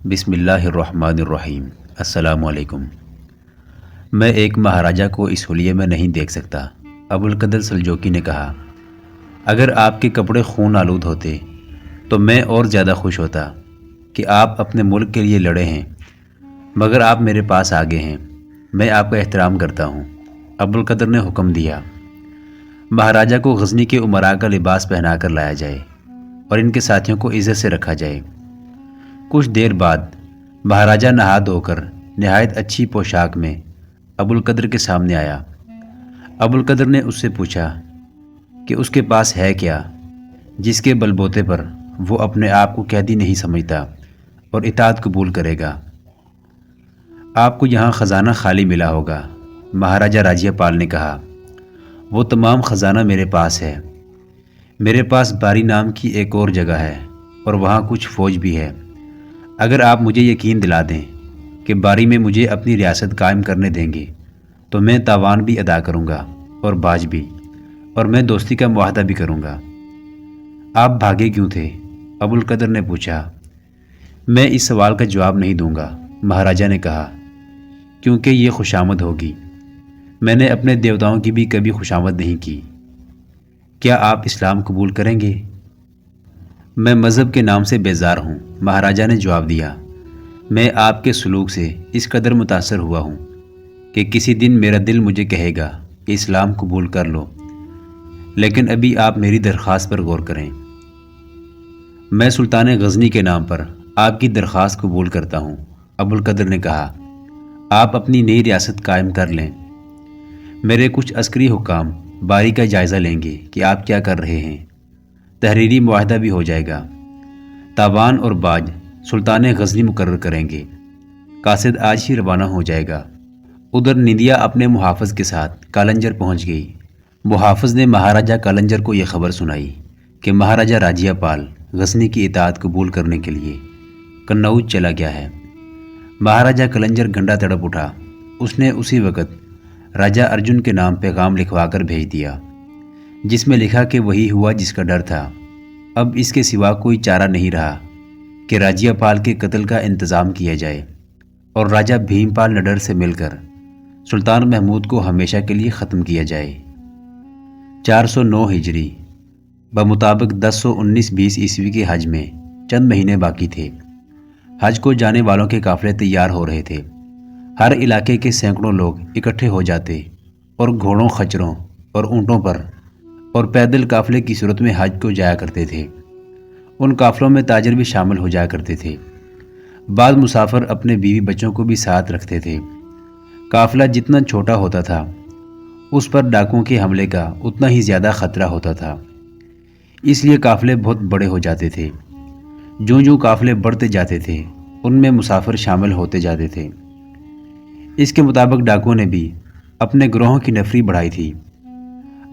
بسم اللہ الرحمن الرحیم۔ السلام علیکم۔ میں ایک مہاراجہ کو اس حلیے میں نہیں دیکھ سکتا، ابوالقدر سلجوقی نے کہا۔ اگر آپ کے کپڑے خون آلود ہوتے تو میں اور زیادہ خوش ہوتا کہ آپ اپنے ملک کے لیے لڑے ہیں، مگر آپ میرے پاس آگے ہیں، میں آپ کا احترام کرتا ہوں۔ ابوالقدر نے حکم دیا، مہاراجہ کو غزنی کے امراء کا لباس پہنا کر لایا جائے اور ان کے ساتھیوں کو عزت سے رکھا جائے۔ کچھ دیر بعد مہاراجہ نہا دھو کر نہایت اچھی پوشاک میں ابوالقدر کے سامنے آیا۔ ابوالقدر نے اس سے پوچھا کہ اس کے پاس ہے کیا جس کے بل بوتے پر وہ اپنے آپ کو قیدی نہیں سمجھتا اور اطاعت قبول کرے گا۔ آپ کو یہاں خزانہ خالی ملا ہوگا، مہاراجہ راجیہ پال نے کہا۔ وہ تمام خزانہ میرے پاس ہے۔ میرے پاس باری نام کی ایک اور جگہ ہے اور وہاں کچھ فوج بھی ہے۔ اگر آپ مجھے یقین دلا دیں کہ باری میں مجھے اپنی ریاست قائم کرنے دیں گے تو میں تاوان بھی ادا کروں گا اور باج بھی، اور میں دوستی کا معاہدہ بھی کروں گا۔ آپ بھاگے کیوں تھے؟ ابوالقدر نے پوچھا۔ میں اس سوال کا جواب نہیں دوں گا، مہاراجہ نے کہا، کیونکہ یہ خوشامد ہوگی۔ میں نے اپنے دیوتاؤں کی بھی کبھی خوشامد نہیں کی۔ کیا آپ اسلام قبول کریں گے؟ میں مذہب کے نام سے بیزار ہوں، مہاراجہ نے جواب دیا۔ میں آپ کے سلوک سے اس قدر متاثر ہوا ہوں کہ کسی دن میرا دل مجھے کہے گا کہ اسلام قبول کر لو، لیکن ابھی آپ میری درخواست پر غور کریں۔ میں سلطان غزنی کے نام پر آپ کی درخواست قبول کرتا ہوں، ابوالقدر نے کہا۔ آپ اپنی نئی ریاست قائم کر لیں۔ میرے کچھ عسکری حکام باری کا جائزہ لیں گے کہ آپ کیا کر رہے ہیں۔ تحریری معاہدہ بھی ہو جائے گا۔ تاوان اور باج سلطان غزنی مقرر کریں گے۔ قاصد آج ہی روانہ ہو جائے گا۔ ادھر نندیا اپنے محافظ کے ساتھ کالنجر پہنچ گئی۔ محافظ نے مہاراجہ کالنجر کو یہ خبر سنائی کہ مہاراجہ راجیہ پال غزنی کی اطاعت قبول کرنے کے لیے قنوج چلا گیا ہے۔ مہاراجہ کالنجر گنڈا تڑپ اٹھا۔ اس نے اسی وقت راجہ ارجن کے نام پیغام لکھوا کر بھیج دیا، جس میں لکھا کہ وہی ہوا جس کا ڈر تھا۔ اب اس کے سوا کوئی چارہ نہیں رہا کہ راجیہ پال کے قتل کا انتظام کیا جائے اور راجہ بھیم پال نڈر سے مل کر سلطان محمود کو ہمیشہ کے لیے ختم کیا جائے۔ 409 ہجری بمطابق 1019-20 عیسوی کے حج میں چند مہینے باقی تھے۔ حج کو جانے والوں کے قافلے تیار ہو رہے تھے۔ ہر علاقے کے سینکڑوں لوگ اکٹھے ہو جاتے اور گھوڑوں، خچروں اور اونٹوں پر اور پیدل قافلے کی صورت میں حج کو جایا کرتے تھے۔ ان قافلوں میں تاجر بھی شامل ہو جایا کرتے تھے۔ بعض مسافر اپنے بیوی بچوں کو بھی ساتھ رکھتے تھے۔ قافلہ جتنا چھوٹا ہوتا تھا اس پر ڈاکوؤں کے حملے کا اتنا ہی زیادہ خطرہ ہوتا تھا، اس لیے قافلے بہت بڑے ہو جاتے تھے۔ جوں جوں قافلے بڑھتے جاتے تھے ان میں مسافر شامل ہوتے جاتے تھے۔ اس کے مطابق ڈاکوؤں نے بھی اپنے گروہوں کی نفری بڑھائی تھی۔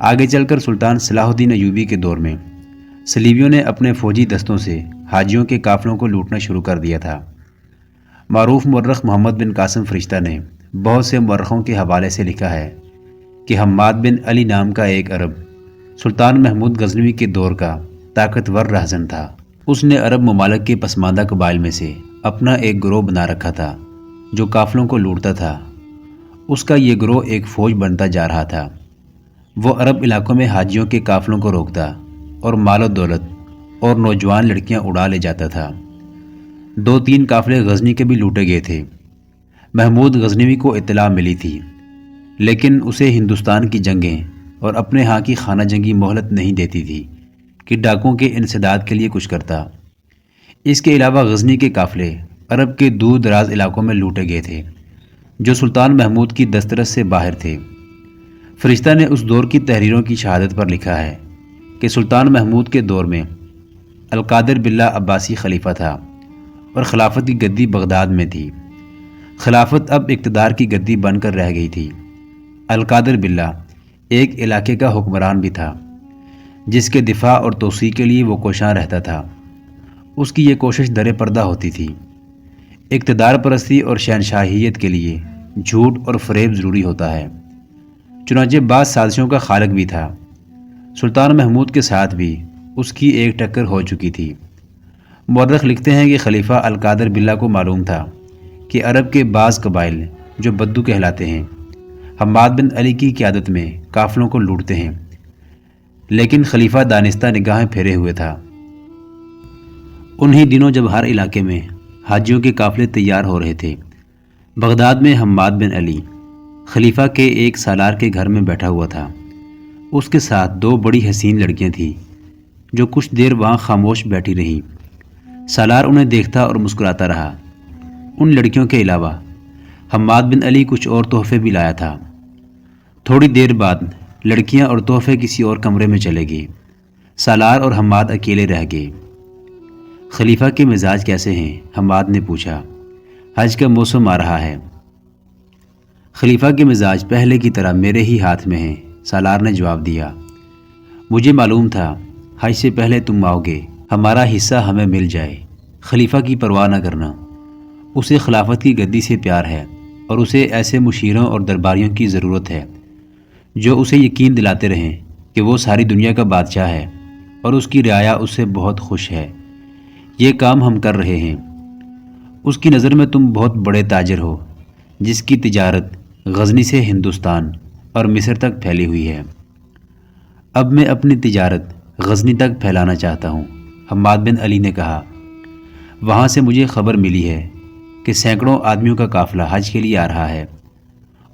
آگے چل کر سلطان صلاح الدین ایوبی کے دور میں صلیبیوں نے اپنے فوجی دستوں سے حاجیوں کے قافلوں کو لوٹنا شروع کر دیا تھا۔ معروف مورخ محمد بن قاسم فرشتہ نے بہت سے مورخوں کے حوالے سے لکھا ہے کہ حماد بن علی نام کا ایک عرب سلطان محمود غزنوی کے دور کا طاقتور رہزن تھا۔ اس نے عرب ممالک کے پسماندہ قبائل میں سے اپنا ایک گروہ بنا رکھا تھا جو قافلوں کو لوٹتا تھا۔ اس کا یہ گروہ ایک فوج بنتا جا رہا تھا۔ وہ عرب علاقوں میں حاجیوں کے قافلوں کو روکتا اور مال و دولت اور نوجوان لڑکیاں اڑا لے جاتا تھا۔ 2-3 قافلے غزنی کے بھی لوٹے گئے تھے۔ محمود غزنوی کو اطلاع ملی تھی، لیکن اسے ہندوستان کی جنگیں اور اپنے ہاں کی خانہ جنگی مہلت نہیں دیتی تھی کہ ڈاکوؤں کے انسداد کے لیے کچھ کرتا۔ اس کے علاوہ غزنی کے قافلے عرب کے دور دراز علاقوں میں لوٹے گئے تھے جو سلطان محمود کی دسترس سے باہر تھے۔ فرشتہ نے اس دور کی تحریروں کی شہادت پر لکھا ہے کہ سلطان محمود کے دور میں القادر باللہ عباسی خلیفہ تھا اور خلافت کی گدی بغداد میں تھی۔ خلافت اب اقتدار کی گدی بن کر رہ گئی تھی۔ القادر باللہ ایک علاقے کا حکمران بھی تھا جس کے دفاع اور توسیع کے لیے وہ کوشاں رہتا تھا۔ اس کی یہ کوشش در پردہ ہوتی تھی۔ اقتدار پرستی اور شہنشاہیت کے لیے جھوٹ اور فریب ضروری ہوتا ہے۔ چنانچہ بعض سازشوں کا خالق بھی تھا۔ سلطان محمود کے ساتھ بھی اس کی ایک ٹکر ہو چکی تھی۔ مورخ لکھتے ہیں کہ خلیفہ القادر باللہ کو معلوم تھا کہ عرب کے بعض قبائل جو بدو کہلاتے ہیں حماد بن علی کی قیادت میں قافلوں کو لوٹتے ہیں، لیکن خلیفہ دانستہ نگاہیں پھیرے ہوئے تھا۔ انہی دنوں جب ہر علاقے میں حاجیوں کے قافلے تیار ہو رہے تھے، بغداد میں حماد بن علی خلیفہ کے ایک سالار کے گھر میں بیٹھا ہوا تھا۔ اس کے ساتھ دو بڑی حسین لڑکیاں تھیں جو کچھ دیر وہاں خاموش بیٹھی رہیں۔ سالار انہیں دیکھتا اور مسکراتا رہا۔ ان لڑکیوں کے علاوہ حماد بن علی کچھ اور تحفے بھی لایا تھا۔ تھوڑی دیر بعد لڑکیاں اور تحفے کسی اور کمرے میں چلے گئے۔ سالار اور حماد اکیلے رہ گئے۔ خلیفہ کے مزاج کیسے ہیں؟ حماد نے پوچھا۔ حج کا موسم آ رہا ہے۔ خلیفہ کے مزاج پہلے کی طرح میرے ہی ہاتھ میں ہیں، سالار نے جواب دیا۔ مجھے معلوم تھا حج سے پہلے تم آؤ گے، ہمارا حصہ ہمیں مل جائے۔ خلیفہ کی پرواہ نہ کرنا، اسے خلافت کی گدی سے پیار ہے اور اسے ایسے مشیروں اور درباریوں کی ضرورت ہے جو اسے یقین دلاتے رہیں کہ وہ ساری دنیا کا بادشاہ ہے اور اس کی رعایا اس سے بہت خوش ہے۔ یہ کام ہم کر رہے ہیں۔ اس کی نظر میں تم بہت بڑے تاجر ہو جس کی تجارت غزنی سے ہندوستان اور مصر تک پھیلی ہوئی ہے۔ اب میں اپنی تجارت غزنی تک پھیلانا چاہتا ہوں، حماد بن علی نے کہا۔ وہاں سے مجھے خبر ملی ہے کہ سینکڑوں آدمیوں کا قافلہ حج کے لیے آ رہا ہے۔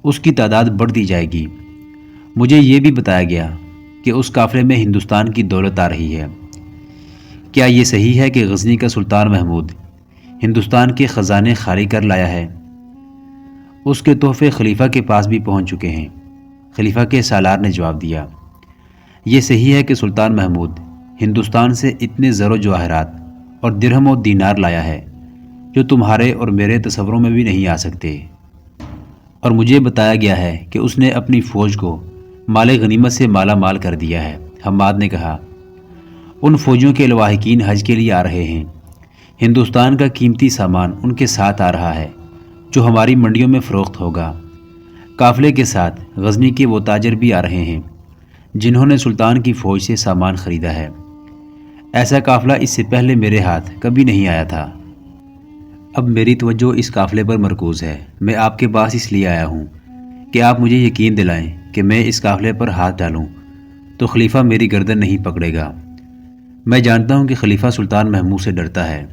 اس کی تعداد بڑھتی جائے گی۔ مجھے یہ بھی بتایا گیا کہ اس قافلے میں ہندوستان کی دولت آ رہی ہے۔ کیا یہ صحیح ہے کہ غزنی کا سلطان محمود ہندوستان کے خزانے خالی کر لایا ہے؟ اس کے تحفے خلیفہ کے پاس بھی پہنچ چکے ہیں، خلیفہ کے سالار نے جواب دیا۔ یہ صحیح ہے کہ سلطان محمود ہندوستان سے اتنے زر و جواہرات اور درہم و دینار لایا ہے جو تمہارے اور میرے تصوروں میں بھی نہیں آ سکتے، اور مجھے بتایا گیا ہے کہ اس نے اپنی فوج کو مال غنیمت سے مالا مال کر دیا ہے، حماد نے کہا۔ ان فوجیوں کے لواحقین حج کے لیے آ رہے ہیں۔ ہندوستان کا قیمتی سامان ان کے ساتھ آ رہا ہے جو ہماری منڈیوں میں فروخت ہوگا۔ قافلے کے ساتھ غزنی کے وہ تاجر بھی آ رہے ہیں جنہوں نے سلطان کی فوج سے سامان خریدا ہے۔ ایسا قافلہ اس سے پہلے میرے ہاتھ کبھی نہیں آیا تھا۔ اب میری توجہ اس قافلے پر مرکوز ہے۔ میں آپ کے پاس اس لیے آیا ہوں کہ آپ مجھے یقین دلائیں کہ میں اس قافلے پر ہاتھ ڈالوں تو خلیفہ میری گردن نہیں پکڑے گا۔ میں جانتا ہوں کہ خلیفہ سلطان محمود سے ڈرتا ہے۔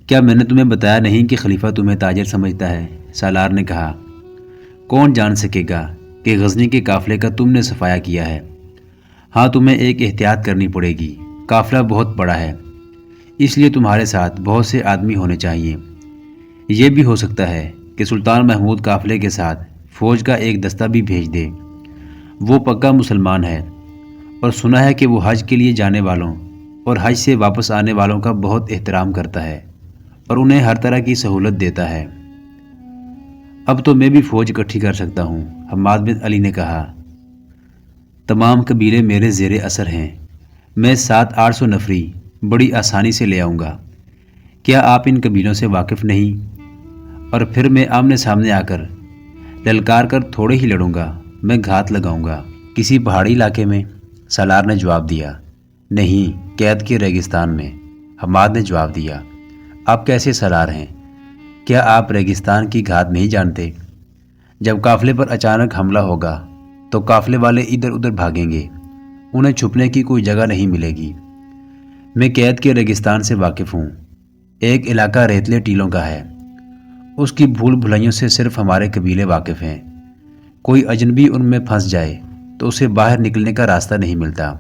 کیا میں نے تمہیں بتایا نہیں کہ خلیفہ تمہیں تاجر سمجھتا ہے؟ سالار نے کہا۔ کون جان سکے گا کہ غزنی کے قافلے کا تم نے صفایا کیا ہے؟ ہاں، تمہیں ایک احتیاط کرنی پڑے گی۔ قافلہ بہت بڑا ہے، اس لیے تمہارے ساتھ بہت سے آدمی ہونے چاہیے۔ یہ بھی ہو سکتا ہے کہ سلطان محمود قافلے کے ساتھ فوج کا ایک دستہ بھی بھیج دے۔ وہ پکا مسلمان ہے اور سنا ہے کہ وہ حج کے لیے جانے والوں اور حج سے واپس آنے والوں کا بہت احترام کرتا ہے اور انہیں ہر طرح کی سہولت دیتا ہے۔ اب تو میں بھی فوج اکٹھی کر سکتا ہوں، حماد بن علی نے کہا۔ تمام قبیلے میرے زیر اثر ہیں۔ میں 700-800 نفری بڑی آسانی سے لے آؤں گا۔ کیا آپ ان قبیلوں سے واقف نہیں؟ اور پھر میں آمنے سامنے آ کر للکار کر تھوڑے ہی لڑوں گا، میں گھات لگاؤں گا۔ کسی پہاڑی علاقے میں؟ سالار نے جواب دیا۔ نہیں، قید کے ریگستان میں، حماد نے جواب دیا۔ آپ کیسے سالار ہیں؟ کیا آپ ریگستان کی گھات نہیں جانتے؟ جب قافلے پر اچانک حملہ ہوگا تو قافلے والے ادھر ادھر بھاگیں گے، انہیں چھپنے کی کوئی جگہ نہیں ملے گی۔ میں قید کے ریگستان سے واقف ہوں۔ ایک علاقہ ریتلے ٹیلوں کا ہے، اس کی بھول بھلائیوں سے صرف ہمارے قبیلے واقف ہیں۔ کوئی اجنبی ان میں پھنس جائے تو اسے باہر نکلنے کا راستہ نہیں ملتا۔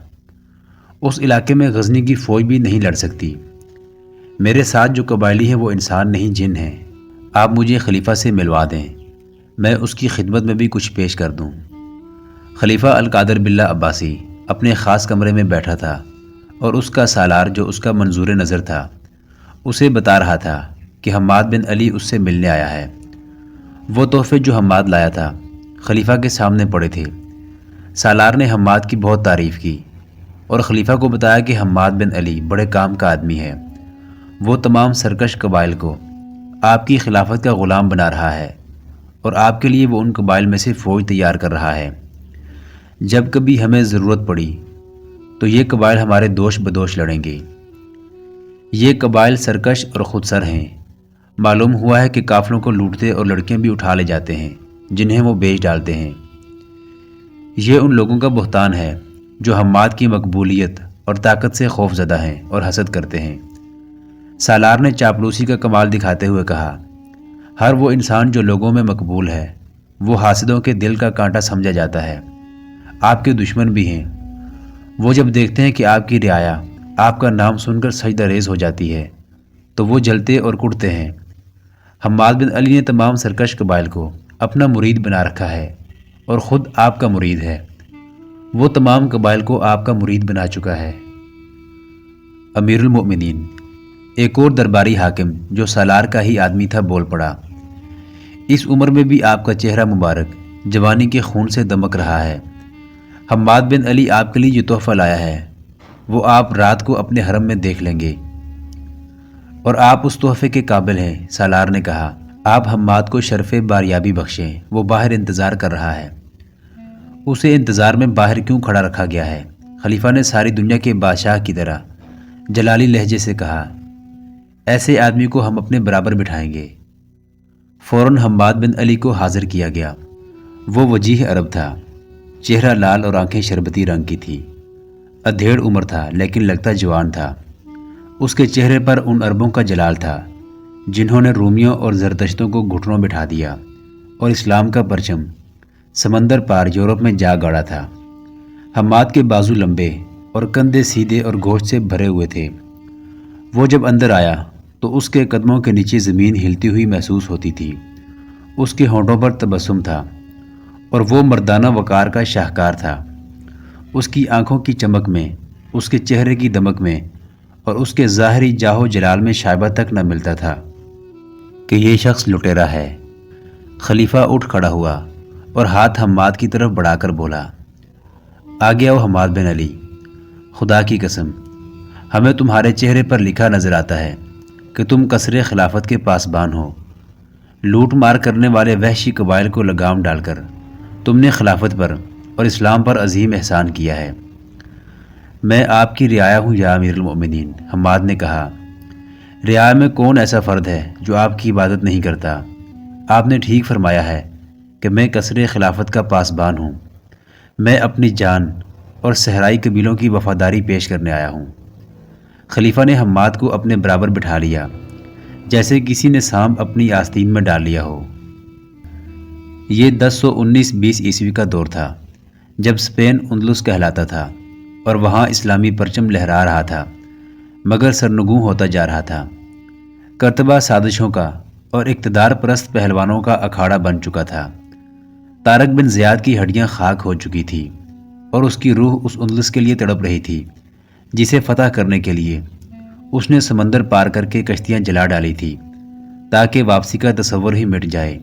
اس علاقے میں غزنی کی فوج بھی نہیں لڑ سکتی۔ میرے ساتھ جو قبائلی ہیں وہ انسان نہیں جن ہیں۔ آپ مجھے خلیفہ سے ملوا دیں، میں اس کی خدمت میں بھی کچھ پیش کر دوں۔ خلیفہ القادر باللہ عباسی اپنے خاص کمرے میں بیٹھا تھا اور اس کا سالار جو اس کا منظور نظر تھا اسے بتا رہا تھا کہ حماد بن علی اس سے ملنے آیا ہے۔ وہ تحفے جو حماد لایا تھا خلیفہ کے سامنے پڑے تھے۔ سالار نے حماد کی بہت تعریف کی اور خلیفہ کو بتایا کہ حماد بن علی بڑے کام کا آدمی ہے۔ وہ تمام سرکش قبائل کو آپ کی خلافت کا غلام بنا رہا ہے اور آپ کے لیے وہ ان قبائل میں سے فوج تیار کر رہا ہے۔ جب کبھی ہمیں ضرورت پڑی تو یہ قبائل ہمارے دوش بدوش لڑیں گے۔ یہ قبائل سرکش اور خود سر ہیں۔ معلوم ہوا ہے کہ قافلوں کو لوٹتے اور لڑکیاں بھی اٹھا لے جاتے ہیں جنہیں وہ بیچ ڈالتے ہیں۔ یہ ان لوگوں کا بہتان ہے جو حماد کی مقبولیت اور طاقت سے خوف زدہ ہیں اور حسد کرتے ہیں۔ سالار نے چاپلوسی کا کمال دکھاتے ہوئے کہا، ہر وہ انسان جو لوگوں میں مقبول ہے وہ حاسدوں کے دل کا کانٹا سمجھا جاتا ہے۔ آپ کے دشمن بھی ہیں، وہ جب دیکھتے ہیں کہ آپ کی رعایا آپ کا نام سن کر سجدہ ریز ہو جاتی ہے تو وہ جلتے اور کٹتے ہیں۔ حماد بن علی نے تمام سرکش قبائل کو اپنا مرید بنا رکھا ہے اور خود آپ کا مرید ہے۔ وہ تمام قبائل کو آپ کا مرید بنا چکا ہے۔ امیر المؤمنین، ایک اور درباری حاکم جو سالار کا ہی آدمی تھا بول پڑا، اس عمر میں بھی آپ کا چہرہ مبارک جوانی کے خون سے دمک رہا ہے۔ حماد بن علی آپ کے لیے یہ تحفہ لایا ہے، وہ آپ رات کو اپنے حرم میں دیکھ لیں گے اور آپ اس تحفے کے قابل ہیں۔ سالار نے کہا، آپ حماد کو شرف باریابی بخشیں، وہ باہر انتظار کر رہا ہے۔ اسے انتظار میں باہر کیوں کھڑا رکھا گیا ہے؟ خلیفہ نے ساری دنیا کے بادشاہ کی طرح جلالی لہجے سے کہا، ایسے آدمی کو ہم اپنے برابر بٹھائیں گے۔ فوراً حماد بن علی کو حاضر کیا گیا۔ وہ وجیح عرب تھا، چہرہ لال اور آنکھیں شربتی رنگ کی تھی، ادھیڑ عمر تھا لیکن لگتا جوان تھا۔ اس کے چہرے پر ان عربوں کا جلال تھا جنہوں نے رومیوں اور زرتشتوں کو گھٹنوں بٹھا دیا اور اسلام کا پرچم سمندر پار یورپ میں جا گاڑا تھا۔ حماد کے بازو لمبے اور کندھے سیدھے اور گوشت سے بھرے ہوئے تھے۔ وہ جب اندر آیا تو اس کے قدموں کے نیچے زمین ہلتی ہوئی محسوس ہوتی تھی۔ اس کے ہونٹوں پر تبسم تھا اور وہ مردانہ وقار کا شاہکار تھا۔ اس کی آنکھوں کی چمک میں، اس کے چہرے کی دمک میں اور اس کے ظاہری جاہ و جلال میں شائبہ تک نہ ملتا تھا کہ یہ شخص لٹیرا ہے۔ خلیفہ اٹھ کھڑا ہوا اور ہاتھ حماد کی طرف بڑھا کر بولا، آگے آؤ حماد بن علی، خدا کی قسم ہمیں تمہارے چہرے پر لکھا نظر آتا ہے کہ تم قصر خلافت کے پاسبان ہو۔ لوٹ مار کرنے والے وحشی قبائل کو لگام ڈال کر تم نے خلافت پر اور اسلام پر عظیم احسان کیا ہے۔ میں آپ کی رعایا ہوں یا امیر المؤمنین، حماد نے کہا۔ رعایا میں کون ایسا فرد ہے جو آپ کی عبادت نہیں کرتا؟ آپ نے ٹھیک فرمایا ہے کہ میں قصر خلافت کا پاسبان ہوں۔ میں اپنی جان اور صحرائی قبیلوں کی وفاداری پیش کرنے آیا ہوں۔ خلیفہ نے حماد کو اپنے برابر بٹھا لیا، جیسے کسی نے سانپ اپنی آستین میں ڈال لیا ہو۔ یہ 1019-20 عیسوی کا دور تھا جب اسپین اندلس کہلاتا تھا اور وہاں اسلامی پرچم لہرا رہا تھا مگر سرنگوں ہوتا جا رہا تھا۔ کرتبہ سازشوں کا اور اقتدار پرست پہلوانوں کا اکھاڑا بن چکا تھا۔ طارق بن زیاد کی ہڈیاں خاک ہو چکی تھی اور اس کی روح اس اندلس کے لیے تڑپ رہی تھی جسے فتح کرنے کے لیے اس نے سمندر پار کر کے کشتیاں جلا ڈالی تھی تاکہ واپسی کا تصور ہی مٹ جائے۔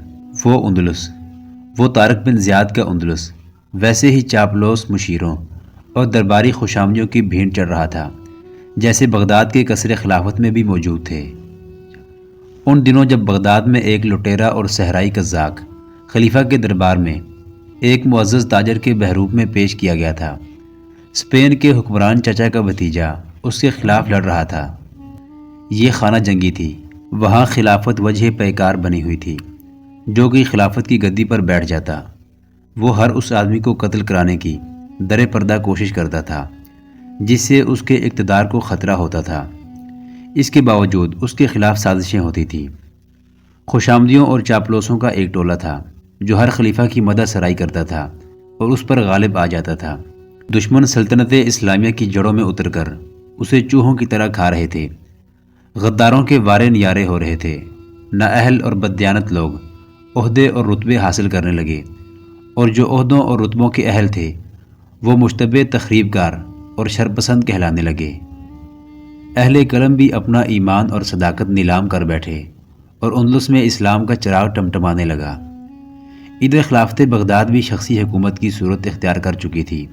وہ اندلس، وہ طارق بن زیاد کا اندلس ویسے ہی چاپلوس مشیروں اور درباری خوشامدیوں کی بھیڑ چڑھ رہا تھا جیسے بغداد کے قصر خلافت میں بھی موجود تھے۔ ان دنوں جب بغداد میں ایک لٹیرا اور صحرائی قزاق خلیفہ کے دربار میں ایک معزز تاجر کے بحروب میں پیش کیا گیا تھا، اسپین کے حکمران چچا کا بھتیجا اس کے خلاف لڑ رہا تھا۔ یہ خانہ جنگی تھی، وہاں خلافت وجہ پیکار بنی ہوئی تھی۔ جو کہ خلافت کی گدی پر بیٹھ جاتا وہ ہر اس آدمی کو قتل کرانے کی در پردہ کوشش کرتا تھا جس سے اس کے اقتدار کو خطرہ ہوتا تھا۔ اس کے باوجود اس کے خلاف سازشیں ہوتی تھیں۔ خوشامدیوں اور چاپلوسوں کا ایک ٹولہ تھا جو ہر خلیفہ کی مدح سرائی کرتا تھا اور اس پر غالب آ جاتا تھا۔ دشمن سلطنت اسلامیہ کی جڑوں میں اتر کر اسے چوہوں کی طرح کھا رہے تھے۔ غداروں کے وارے نیارے ہو رہے تھے۔ نااہل اور بددیانت لوگ عہدے اور رتبے حاصل کرنے لگے اور جو عہدوں اور رتبوں کے اہل تھے وہ مشتبہ تخریب کار اور شرپسند کہلانے لگے۔ اہل قلم بھی اپنا ایمان اور صداقت نیلام کر بیٹھے اور اندلس میں اسلام کا چراغ ٹمٹمانے لگا۔ ادھر خلافت بغداد بھی شخصی حکومت کی صورت اختیار کر چکی تھی۔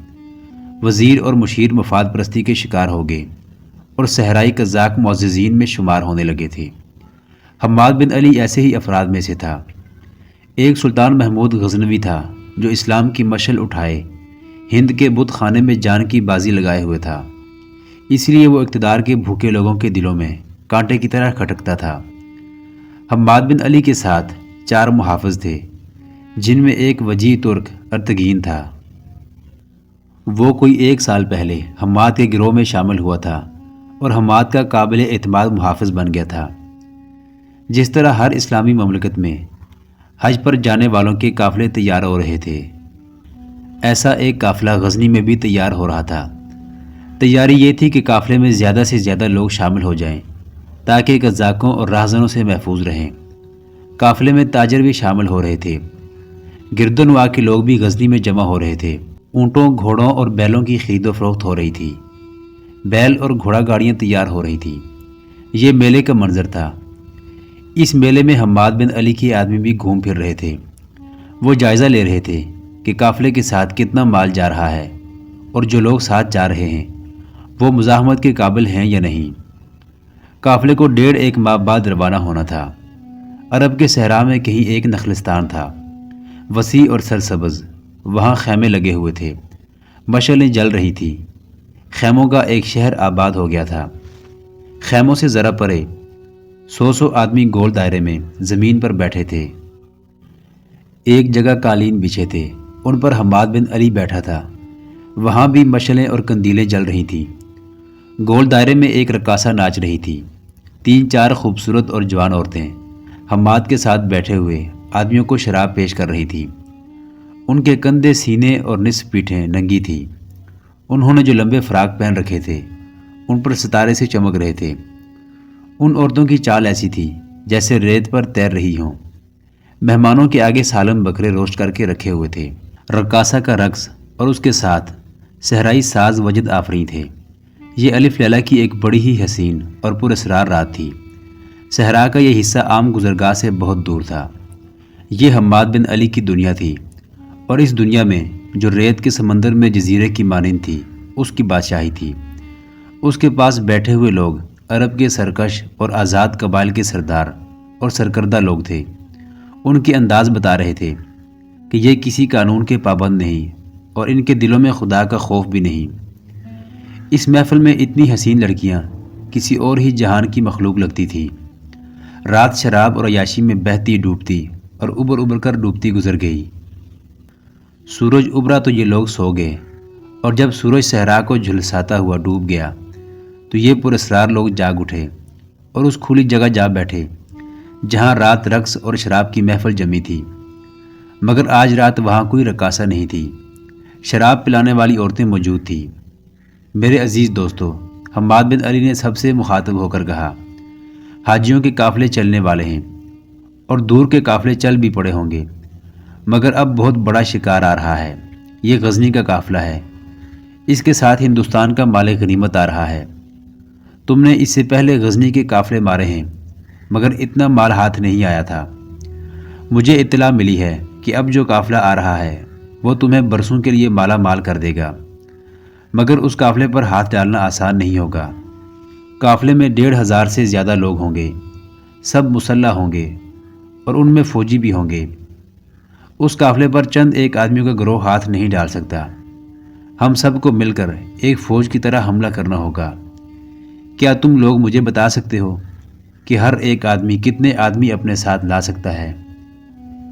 وزیر اور مشیر مفاد پرستی کے شکار ہو گئے اور صحرائی قزاق معززین میں شمار ہونے لگے تھے۔ حماد بن علی ایسے ہی افراد میں سے تھا۔ ایک سلطان محمود غزنوی تھا جو اسلام کی مشعل اٹھائے ہند کے بت خانے میں جان کی بازی لگائے ہوئے تھا۔ اس لیے وہ اقتدار کے بھوکے لوگوں کے دلوں میں کانٹے کی طرح کھٹکتا تھا۔ حماد بن علی کے ساتھ 4 محافظ تھے، جن میں ایک وجیح ترک ارتگین تھا۔ وہ کوئی 1 سال پہلے حماد کے گروہ میں شامل ہوا تھا اور حماد کا قابل اعتماد محافظ بن گیا تھا۔ جس طرح ہر اسلامی مملکت میں حج پر جانے والوں کے قافلے تیار ہو رہے تھے، ایسا ایک قافلہ غزنی میں بھی تیار ہو رہا تھا۔ تیاری یہ تھی کہ قافلے میں زیادہ سے زیادہ لوگ شامل ہو جائیں تاکہ قزاقوں اور راہزنوں سے محفوظ رہیں۔ قافلے میں تاجر بھی شامل ہو رہے تھے۔ گرد و نواح کے لوگ بھی غزنی میں جمع ہو رہے تھے۔ اونٹوں، گھوڑوں اور بیلوں کی خرید و فروخت ہو رہی تھی۔ بیل اور گھوڑا گاڑیاں تیار ہو رہی تھیں۔ یہ میلے کا منظر تھا۔ اس میلے میں حماد بن علی کے آدمی بھی گھوم پھر رہے تھے۔ وہ جائزہ لے رہے تھے کہ قافلے کے ساتھ کتنا مال جا رہا ہے اور جو لوگ ساتھ جا رہے ہیں وہ مزاحمت کے قابل ہیں یا نہیں۔ قافلے کو 1.5 ماہ بعد روانہ ہونا تھا۔ عرب کے صحرا میں کہیں ایک نخلستان تھا، وسیع اور سرسبز۔ وہاں خیمے لگے ہوئے تھے، مشعلیں جل رہی تھیں۔ خیموں کا ایک شہر آباد ہو گیا تھا۔ خیموں سے ذرا پرے 100 آدمی گول دائرے میں زمین پر بیٹھے تھے۔ ایک جگہ قالین بچھے تھے، ان پر حماد بن علی بیٹھا تھا۔ وہاں بھی مشعلیں اور قندیلیں جل رہی تھیں۔ گول دائرے میں ایک رقاصہ ناچ رہی تھی۔ 3-4 خوبصورت اور جوان عورتیں حماد کے ساتھ بیٹھے ہوئے آدمیوں کو شراب پیش کر رہی تھیں۔ ان کے کندھے، سینے اور نصف پیٹھیں ننگی تھیں۔ انہوں نے جو لمبے فراق پہن رکھے تھے ان پر ستارے سے چمک رہے تھے۔ ان عورتوں کی چال ایسی تھی جیسے ریت پر تیر رہی ہوں۔ مہمانوں کے آگے سالم بکرے روسٹ کر کے رکھے ہوئے تھے۔ رقاصہ کا رقص اور اس کے ساتھ صحرائی ساز وجد آفریں تھے۔ یہ الف لیلہ کی ایک بڑی ہی حسین اور پراسرار رات تھی۔ صحرا کا یہ حصہ عام گزرگاہ سے بہت دور تھا۔ یہ حماد بن علی کی دنیا تھی، اور اس دنیا میں جو ریت کے سمندر میں جزیرے کی مانند تھی اس کی بادشاہی تھی۔ اس کے پاس بیٹھے ہوئے لوگ عرب کے سرکش اور آزاد قبائل کے سردار اور سرکردہ لوگ تھے۔ ان کے انداز بتا رہے تھے کہ یہ کسی قانون کے پابند نہیں اور ان کے دلوں میں خدا کا خوف بھی نہیں۔ اس محفل میں اتنی حسین لڑکیاں کسی اور ہی جہان کی مخلوق لگتی تھی۔ رات شراب اور عیاشی میں بہتی ڈوبتی اور ابر ابر کر ڈوبتی گزر گئی۔ سورج ابھرا تو یہ لوگ سو گئے، اور جب سورج صحرا کو جھلساتا ہوا ڈوب گیا تو یہ پراسرار لوگ جاگ اٹھے اور اس کھلی جگہ جا بیٹھے جہاں رات رقص اور شراب کی محفل جمی تھی۔ مگر آج رات وہاں کوئی رقاصہ نہیں تھی۔ شراب پلانے والی عورتیں موجود تھیں۔ میرے عزیز دوستو، حماد بن علی نے سب سے مخاطب ہو کر کہا، حاجیوں کے قافلے چلنے والے ہیں اور دور کے قافلے چل بھی پڑے ہوں گے، مگر اب بہت بڑا شکار آ رہا ہے۔ یہ غزنی کا قافلہ ہے، اس کے ساتھ ہندوستان کا مال غنیمت آ رہا ہے۔ تم نے اس سے پہلے غزنی کے قافلے مارے ہیں، مگر اتنا مال ہاتھ نہیں آیا تھا۔ مجھے اطلاع ملی ہے کہ اب جو قافلہ آ رہا ہے وہ تمہیں برسوں کے لیے مالا مال کر دے گا، مگر اس قافلے پر ہاتھ ڈالنا آسان نہیں ہوگا۔ قافلے میں 1,500 سے زیادہ لوگ ہوں گے، سب مسلح ہوں گے اور ان میں فوجی بھی ہوں گے۔ اس قافلے پر چند ایک آدمیوں کا گروہ ہاتھ نہیں ڈال سکتا۔ ہم سب کو مل کر ایک فوج کی طرح حملہ کرنا ہوگا۔ کیا تم لوگ مجھے بتا سکتے ہو کہ ہر ایک آدمی کتنے آدمی اپنے ساتھ لا سکتا ہے؟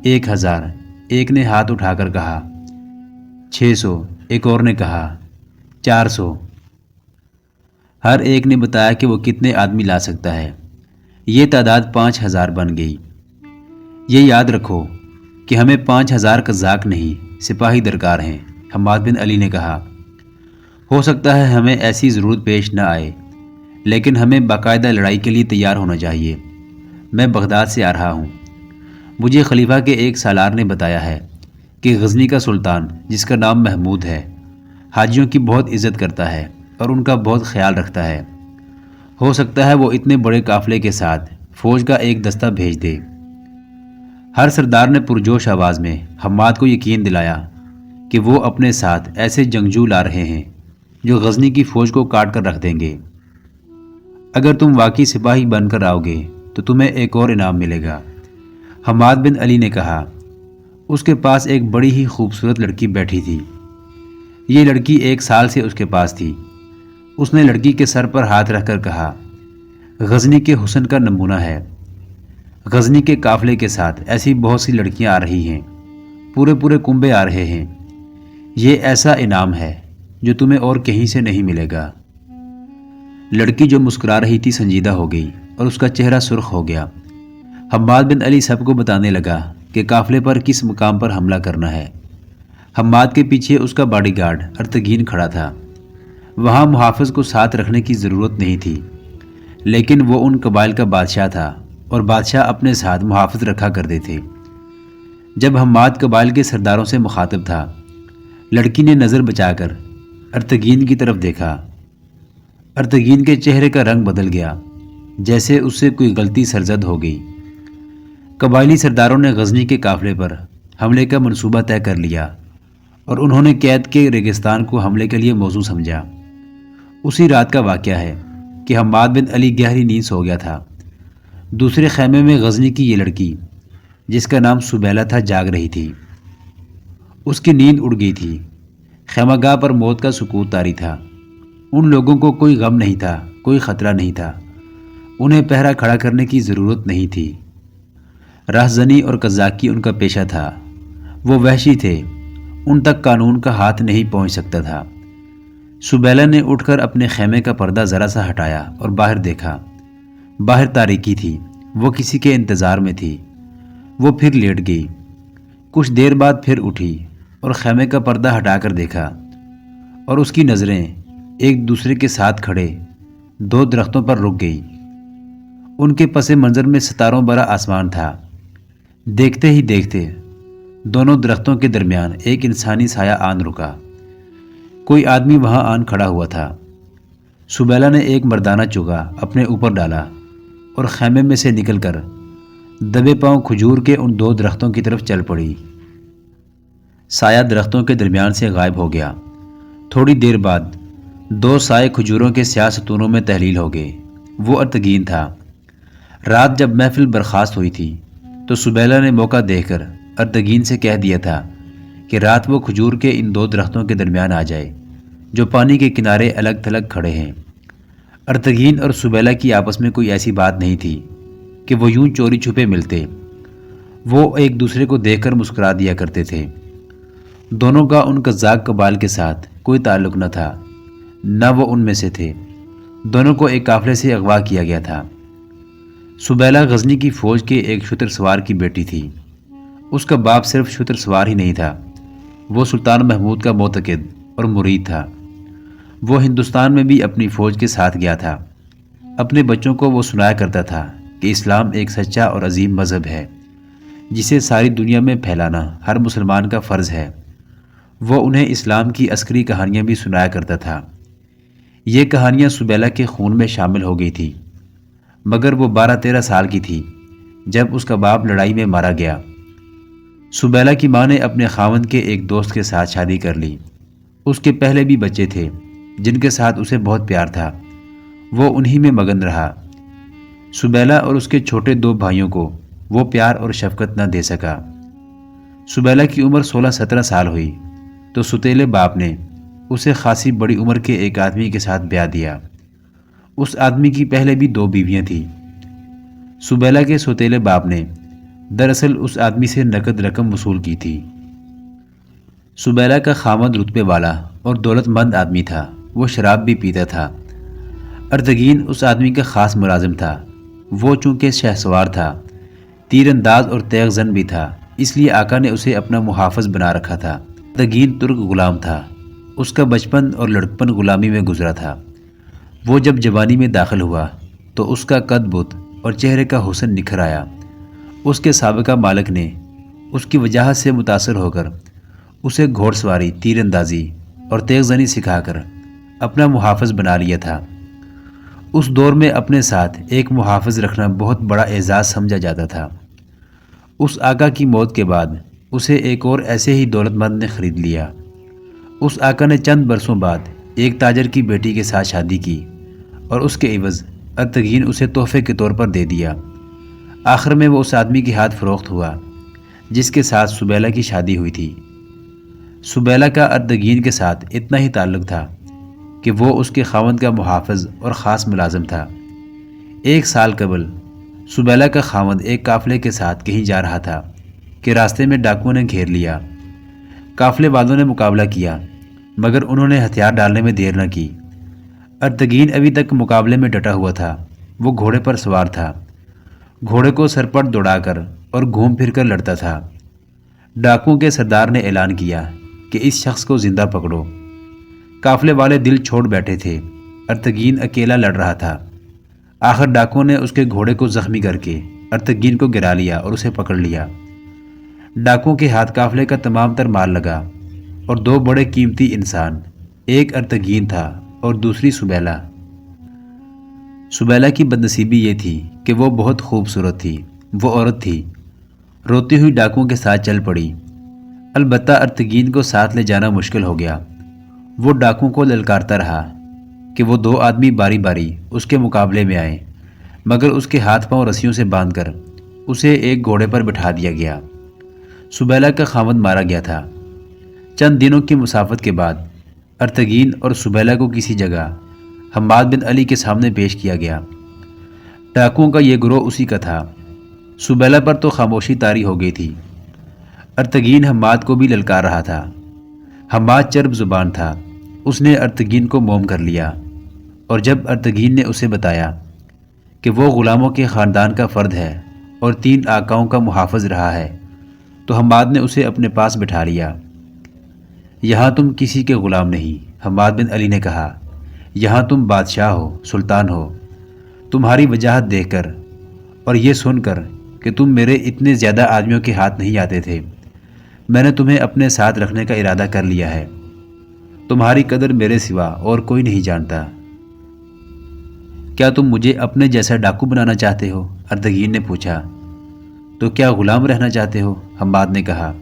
1,000، ایک نے ہاتھ اٹھا کر کہا۔ 600، ایک اور نے کہا۔ 400۔ ہر ایک نے بتایا کہ وہ کتنے آدمی لا سکتا ہے۔ یہ تعداد 5,000 بن گئی۔ یہ یاد رکھو کہ ہمیں 5,000 قزاق نہیں، سپاہی درکار ہیں، حماد بن علی نے کہا۔ ہو سکتا ہے ہمیں ایسی ضرورت پیش نہ آئے، لیکن ہمیں باقاعدہ لڑائی کے لیے تیار ہونا چاہیے۔ میں بغداد سے آ رہا ہوں۔ مجھے خلیفہ کے ایک سالار نے بتایا ہے کہ غزنی کا سلطان، جس کا نام محمود ہے، حاجیوں کی بہت عزت کرتا ہے اور ان کا بہت خیال رکھتا ہے۔ ہو سکتا ہے وہ اتنے بڑے قافلے کے ساتھ فوج کا ایک دستہ بھیج دے۔ ہر سردار نے پرجوش آواز میں حماد کو یقین دلایا کہ وہ اپنے ساتھ ایسے جنگجو لا رہے ہیں جو غزنی کی فوج کو کاٹ کر رکھ دیں گے۔ اگر تم واقعی سپاہی بن کر آؤ گے تو تمہیں ایک اور انعام ملے گا، حماد بن علی نے کہا۔ اس کے پاس ایک بڑی ہی خوبصورت لڑکی بیٹھی تھی۔ یہ لڑکی 1 سال سے اس کے پاس تھی۔ اس نے لڑکی کے سر پر ہاتھ رکھ کر کہا، غزنی کے حسن کا نمونہ ہے۔ غزنی کے قافلے کے ساتھ ایسی بہت سی لڑکیاں آ رہی ہیں، پورے پورے کنبے آ رہے ہیں۔ یہ ایسا انعام ہے جو تمہیں اور کہیں سے نہیں ملے گا۔ لڑکی جو مسکرا رہی تھی سنجیدہ ہو گئی اور اس کا چہرہ سرخ ہو گیا۔ حماد بن علی سب کو بتانے لگا کہ قافلے پر کس مقام پر حملہ کرنا ہے۔ حماد کے پیچھے اس کا باڈی گارڈ ارتگین کھڑا تھا۔ وہاں محافظ کو ساتھ رکھنے کی ضرورت نہیں تھی، لیکن وہ ان قبائل کا بادشاہ تھا اور بادشاہ اپنے ساتھ محافظ رکھا کرتے تھے۔ جب حماد قبائل کے سرداروں سے مخاطب تھا، لڑکی نے نظر بچا کر ارتگین کی طرف دیکھا۔ ارتگین کے چہرے کا رنگ بدل گیا، جیسے اس سے کوئی غلطی سرزد ہو گئی۔ قبائلی سرداروں نے غزنی کے قافلے پر حملے کا منصوبہ طے کر لیا اور انہوں نے قید کے ریگستان کو حملے کے لیے موزوں سمجھا۔ اسی رات کا واقعہ ہے کہ حماد بن علی گہری نیند سو گیا تھا۔ دوسرے خیمے میں غزنی کی یہ لڑکی، جس کا نام سبیلہ تھا، جاگ رہی تھی۔ اس کی نیند اڑ گئی تھی۔ خیمہ گاہ پر موت کا سکوت طاری تھا۔ ان لوگوں کو کوئی غم نہیں تھا، کوئی خطرہ نہیں تھا۔ انہیں پہرا کھڑا کرنے کی ضرورت نہیں تھی۔ رہزنی اور قزاقی ان کا پیشہ تھا۔ وہ وحشی تھے، ان تک قانون کا ہاتھ نہیں پہنچ سکتا تھا۔ سبیلہ نے اٹھ کر اپنے خیمے کا پردہ ذرا سا ہٹایا اور باہر دیکھا۔ باہر تاریکی تھی، وہ کسی کے انتظار میں تھی۔ وہ پھر لیٹ گئی۔ کچھ دیر بعد پھر اٹھی اور خیمے کا پردہ ہٹا کر دیکھا، اور اس کی نظریں ایک دوسرے کے ساتھ کھڑے دو درختوں پر رک گئی۔ ان کے پس منظر میں ستاروں بھرا آسمان تھا۔ دیکھتے ہی دیکھتے دونوں درختوں کے درمیان ایک انسانی سایہ آن رکا۔ کوئی آدمی وہاں آن کھڑا ہوا تھا۔ سبیلہ نے ایک مردانہ چگا اپنے اوپر ڈالا اور خیمے میں سے نکل کر دبے پاؤں کھجور کے ان دو درختوں کی طرف چل پڑی۔ سایہ درختوں کے درمیان سے غائب ہو گیا۔ تھوڑی دیر بعد دو سائے کھجوروں کے سیاہ ستونوں میں تحلیل ہو گئے۔ وہ ارتگین تھا۔ رات جب محفل برخاست ہوئی تھی تو سبیلہ نے موقع دیکھ کر ارتگین سے کہہ دیا تھا کہ رات وہ کھجور کے ان دو درختوں کے درمیان آ جائے جو پانی کے کنارے الگ تھلگ کھڑے ہیں۔ ارتگین اور سبیلہ کی آپس میں کوئی ایسی بات نہیں تھی کہ وہ یوں چوری چھپے ملتے۔ وہ ایک دوسرے کو دیکھ کر مسکرا دیا کرتے تھے۔ دونوں کا ان قزاق قبائل کے ساتھ کوئی تعلق نہ تھا، نہ وہ ان میں سے تھے۔ دونوں کو ایک قافلے سے اغوا کیا گیا تھا۔ سبیلہ غزنی کی فوج کے ایک شتر سوار کی بیٹی تھی۔ اس کا باپ صرف شتر سوار ہی نہیں تھا، وہ سلطان محمود کا معتقد اور مرید تھا۔ وہ ہندوستان میں بھی اپنی فوج کے ساتھ گیا تھا۔ اپنے بچوں کو وہ سنایا کرتا تھا کہ اسلام ایک سچا اور عظیم مذہب ہے جسے ساری دنیا میں پھیلانا ہر مسلمان کا فرض ہے۔ وہ انہیں اسلام کی عسکری کہانیاں بھی سنایا کرتا تھا۔ یہ کہانیاں سبیلہ کے خون میں شامل ہو گئی تھی، مگر وہ 12-13 سال کی تھی جب اس کا باپ لڑائی میں مارا گیا۔ سبیلہ کی ماں نے اپنے خاوند کے ایک دوست کے ساتھ شادی کر لی۔ اس کے پہلے بھی بچے تھے جن کے ساتھ اسے بہت پیار تھا۔ وہ انہی میں مگن رہا۔ سبیلہ اور اس کے چھوٹے 2 بھائیوں کو وہ پیار اور شفقت نہ دے سکا۔ سبیلہ کی عمر 16-17 سال ہوئی تو ستیلے باپ نے اسے خاصی بڑی عمر کے ایک آدمی کے ساتھ بیاہ دیا۔ اس آدمی کی پہلے بھی 2 بیویاں تھیں۔ سبیلہ کے ستیلے باپ نے دراصل اس آدمی سے نقد رقم وصول کی تھی۔ سبیلہ کا خاوند رتبے والا اور دولت مند آدمی تھا، وہ شراب بھی پیتا تھا۔ ارتگین اس آدمی کا خاص ملازم تھا۔ وہ چونکہ شہ سوار تھا، تیر انداز اور تیغ زن بھی تھا، اس لیے آقا نے اسے اپنا محافظ بنا رکھا تھا۔ ارتگین ترک غلام تھا۔ اس کا بچپن اور لڑکپن غلامی میں گزرا تھا۔ وہ جب جوانی میں داخل ہوا تو اس کا قد بت اور چہرے کا حسن نکھر آیا۔ اس کے سابقہ مالک نے اس کی وجاہت سے متاثر ہو کر اسے گھوڑ سواری، تیر اندازی اور تیغ زنی سکھا کر اپنا محافظ بنا لیا تھا۔ اس دور میں اپنے ساتھ ایک محافظ رکھنا بہت بڑا اعزاز سمجھا جاتا تھا۔ اس آقا کی موت کے بعد اسے ایک اور ایسے ہی دولت مند نے خرید لیا۔ اس آقا نے چند برسوں بعد ایک تاجر کی بیٹی کے ساتھ شادی کی اور اس کے عوض ارتگین اسے تحفے کے طور پر دے دیا۔ آخر میں وہ اس آدمی کے ہاتھ فروخت ہوا جس کے ساتھ سبیلہ کی شادی ہوئی تھی۔ سبیلہ کا ارتگین کے ساتھ اتنا ہی تعلق تھا کہ وہ اس کے خاوند کا محافظ اور خاص ملازم تھا۔ 1 سال قبل سبیلہ کا خاوند ایک قافلے کے ساتھ کہیں جا رہا تھا کہ راستے میں ڈاکوؤں نے گھیر لیا۔ قافلے والوں نے مقابلہ کیا مگر انہوں نے ہتھیار ڈالنے میں دیر نہ کی۔ ارطغرل ابھی تک مقابلے میں ڈٹا ہوا تھا۔ وہ گھوڑے پر سوار تھا، گھوڑے کو سر پر دوڑا کر اور گھوم پھر کر لڑتا تھا۔ ڈاکوؤں کے سردار نے اعلان کیا کہ اس شخص کو زندہ پکڑو۔ قافلے والے دل چھوڑ بیٹھے تھے۔ ارطغرل اکیلا لڑ رہا تھا۔ آخر ڈاکوؤں نے اس کے گھوڑے کو زخمی کر کے ارطغرل کو گرا لیا اور اسے پکڑ لیا۔ ڈاکوؤں کے ہاتھ قافلے کا تمام تر مال لگا اور 2 بڑے قیمتی انسان، ایک ارطغرل تھا اور دوسری سبیلہ۔ سبیلہ کی بدنصیبی یہ تھی کہ وہ بہت خوبصورت تھی۔ وہ عورت تھی، روتی ہوئی ڈاکوؤں کے ساتھ چل پڑی۔ البتہ ارطغرل کو ساتھ لے جانا مشکل ہو گیا۔ وہ ڈاکوؤں کو للکارتا رہا کہ وہ 2 آدمی باری باری اس کے مقابلے میں آئے، مگر اس کے ہاتھ پاؤں رسیوں سے باندھ کر اسے ایک گھوڑے پر بٹھا دیا گیا۔ سبیلہ کا خاوند مارا گیا تھا۔ چند دنوں کی مسافت کے بعد ارطغرل اور سبیلہ کو کسی جگہ حماد بن علی کے سامنے پیش کیا گیا۔ ڈاکوؤں کا یہ گروہ اسی کا تھا۔ سبیلہ پر تو خاموشی طاری ہو گئی تھی۔ ارطغرل حماد کو بھی للکار رہا تھا۔ حماد چرب زبان تھا۔ اس نے ارطغرل کو موم کر لیا، اور جب ارطغرل نے اسے بتایا کہ وہ غلاموں کے خاندان کا فرد ہے اور 3 آقاؤں کا محافظ رہا ہے تو حماد نے اسے اپنے پاس بٹھا لیا۔ یہاں تم کسی کے غلام نہیں، حماد بن علی نے کہا، یہاں تم بادشاہ ہو، سلطان ہو۔ تمہاری وجاہت دیکھ کر اور یہ سن کر کہ تم میرے اتنے زیادہ آدمیوں کے ہاتھ نہیں آتے تھے، میں نے تمہیں اپنے ساتھ رکھنے کا ارادہ کر لیا ہے۔ تمہاری قدر میرے سوا اور کوئی نہیں جانتا۔ کیا تم مجھے اپنے جیسا ڈاکو بنانا چاہتے ہو؟ ارطغرل نے پوچھا۔ تو کیا غلام رہنا چاہتے ہو؟ حماد نے کہا۔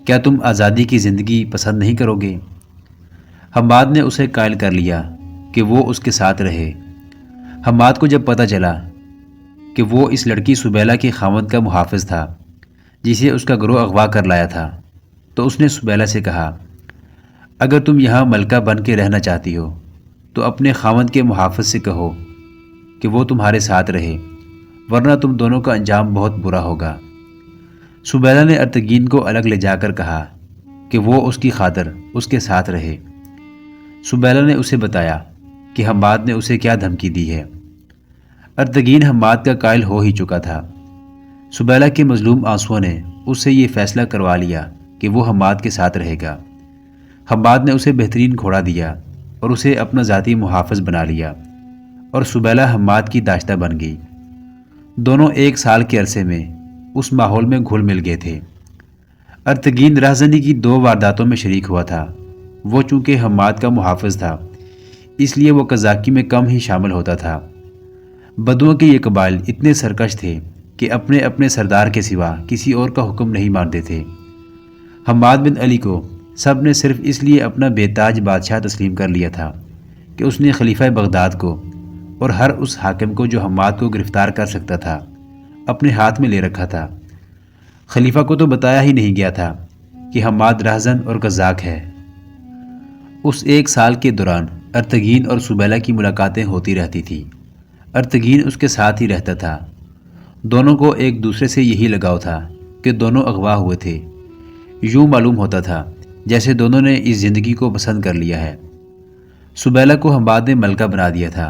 کیا تم آزادی کی زندگی پسند نہیں کرو گے؟ حماد نے اسے قائل کر لیا کہ وہ اس کے ساتھ رہے۔ حماد کو جب پتہ چلا کہ وہ اس لڑکی سبیلہ کے خاوند کا محافظ تھا جسے اس کا گروہ اغوا کر لایا تھا، تو اس نے سبیلہ سے کہا، اگر تم یہاں ملکہ بن کے رہنا چاہتی ہو تو اپنے خاوند کے محافظ سے کہو کہ وہ تمہارے ساتھ رہے، ورنہ تم دونوں کا انجام بہت برا ہوگا۔ سبیلہ نے ارطغرل کو الگ لے جا کر کہا کہ وہ اس کی خاطر اس کے ساتھ رہے۔ سبیلہ نے اسے بتایا کہ حماد نے اسے کیا دھمکی دی ہے۔ ارطغرل حماد کا قائل ہو ہی چکا تھا۔ سبیلہ کے مظلوم آنسوؤں نے اس سے یہ فیصلہ کروا لیا کہ وہ حماد کے ساتھ رہے گا۔ حماد نے اسے بہترین گھوڑا دیا اور اسے اپنا ذاتی محافظ بنا لیا، اور سبیلہ حماد کی داشتہ بن گئی۔ دونوں 1 سال کے عرصے میں اس ماحول میں گھل مل گئے تھے۔ ارطغرل رہزنی کی 2 وارداتوں میں شریک ہوا تھا۔ وہ چونکہ حماد کا محافظ تھا اس لیے وہ قزاقی میں کم ہی شامل ہوتا تھا۔ بدوؤں کے یہ قبائل اتنے سرکش تھے کہ اپنے اپنے سردار کے سوا کسی اور کا حکم نہیں مانتے تھے۔ حماد بن علی کو سب نے صرف اس لیے اپنا بے تاج بادشاہ تسلیم کر لیا تھا کہ اس نے خلیفہ بغداد کو اور ہر اس حاکم کو جو حماد کو گرفتار کر سکتا تھا اپنے ہاتھ میں لے رکھا تھا۔ خلیفہ کو تو بتایا ہی نہیں گیا تھا کہ حماد رہزن اور قزاق ہے۔ اس 1 سال کے دوران ارطغرل اور سبیلہ کی ملاقاتیں ہوتی رہتی تھیں۔ ارطغرل اس کے ساتھ ہی رہتا تھا۔ دونوں کو ایک دوسرے سے یہی لگاؤ تھا کہ دونوں اغوا ہوئے تھے۔ یوں معلوم ہوتا تھا جیسے دونوں نے اس زندگی کو پسند کر لیا ہے۔ سبیلہ کو حماد نے ملکہ بنا دیا تھا،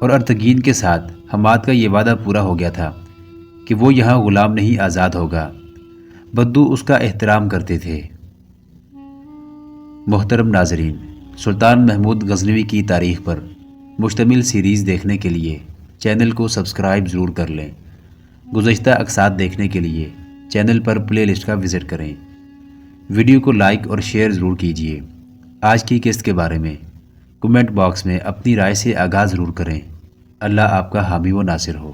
اور ارطغرل کے ساتھ حماد کا یہ وعدہ پورا ہو گیا تھا کہ وہ یہاں غلام نہیں آزاد ہوگا۔ بدو اس کا احترام کرتے تھے۔ محترم ناظرین، سلطان محمود غزنوی کی تاریخ پر مشتمل سیریز دیکھنے کے لیے چینل کو سبسکرائب ضرور کر لیں۔ گزشتہ اقساط دیکھنے کے لیے چینل پر پلے لسٹ کا وزٹ کریں۔ ویڈیو کو لائک اور شیئر ضرور کیجیے۔ آج کی قسط کے بارے میں کمنٹ باکس میں اپنی رائے سے آگاہ ضرور کریں۔ اللہ آپ کا حامی و ناصر ہو۔